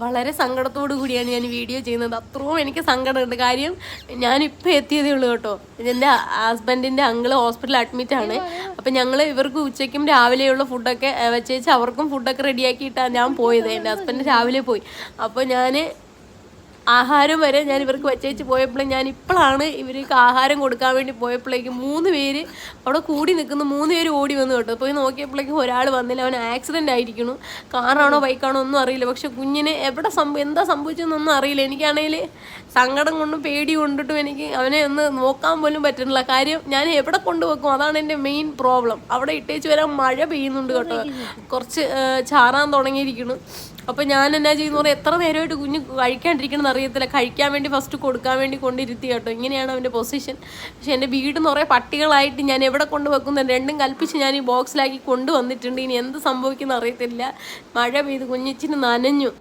വളരെ സങ്കടത്തോടു കൂടിയാണ് ഞാൻ വീഡിയോ ചെയ്യുന്നത്. അത്രയും എനിക്ക് സങ്കടമുണ്ട്. കാര്യം ഞാനിപ്പോൾ എത്തിയതേ ഉള്ളൂ കേട്ടോ. എൻ്റെ ഹസ്ബൻഡിൻ്റെ അങ്കിള് ഹോസ്പിറ്റലിൽ അഡ്മിറ്റാണ്. അപ്പം ഞങ്ങൾ ഇവർക്ക് ഉച്ചയ്ക്കും രാവിലെയുള്ള ഫുഡൊക്കെ വെച്ചേച്ച് അവർക്കും ഫുഡൊക്കെ റെഡിയാക്കിയിട്ടാണ് ഞാൻ പോയത്. എൻ്റെ ഹസ്ബൻഡ് രാവിലെ പോയി. അപ്പോൾ ഞാൻ ആഹാരം വരെ ഞാൻ ഇവർക്ക് വെച്ചേച്ച് പോയപ്പോഴും ഞാൻ ഇപ്പോഴാണ് ഇവർക്ക് ആഹാരം കൊടുക്കാൻ വേണ്ടി പോയപ്പോഴേക്കും 3 പേര് അവിടെ കൂടി നിൽക്കുന്നു. 3 പേര് ഓടി വന്നു കേട്ടോ. പോയി നോക്കിയപ്പോഴേക്കും ഒരാൾ വന്നില്ല. അവൻ ആക്സിഡൻ്റ് ആയിരിക്കുന്നു. കാറാണോ ബൈക്കാണോ ഒന്നും അറിയില്ല. പക്ഷെ കുഞ്ഞിന് എവിടെ എന്താ സംഭവിച്ചതെന്നൊന്നും അറിയില്ല. എനിക്കാണെങ്കിൽ സങ്കടം കൊണ്ടും പേടി കൊണ്ടിട്ടും എനിക്ക് അവനെ ഒന്ന് നോക്കാൻ പോലും പറ്റുന്നില്ല. കാര്യം ഞാൻ എവിടെ കൊണ്ടുവെക്കും, അതാണ് എൻ്റെ മെയിൻ പ്രോബ്ലം. അവിടെ ഇട്ടേച്ച് വരാൻ മഴ പെയ്യുന്നുണ്ട് കേട്ടോ. കുറച്ച് ചാറാൻ തുടങ്ങിയിരിക്കുന്നു. അപ്പോൾ ഞാൻ എന്നാ ചെയ്യുന്ന പറഞ്ഞാൽ എത്ര നേരമായിട്ട് കുഞ്ഞ് കഴിക്കാണ്ടിരിക്കണമെന്ന് അറിയത്തില്ല. കഴിക്കാൻ വേണ്ടി ഫസ്റ്റ് കൊടുക്കാൻ വേണ്ടി കൊണ്ടിരുത്തി കേട്ടോ. ഇങ്ങനെയാണ് അവൻ്റെ പൊസിഷൻ. പക്ഷെ എൻ്റെ വീട് എന്ന് പറയുക പട്ടികളായിട്ട് ഞാൻ എവിടെ കൊണ്ടുവെക്കുന്നു രണ്ടും കൽപ്പിച്ച് ഞാൻ ഈ ബോക്സിലാക്കി കൊണ്ടുവന്നിട്ടുണ്ട്. ഇനി എന്ത് സംഭവിക്കുമെന്ന് അറിയത്തില്ല. മഴ പെയ്ത് കുഞ്ഞിച്ചിന് നനഞ്ഞു.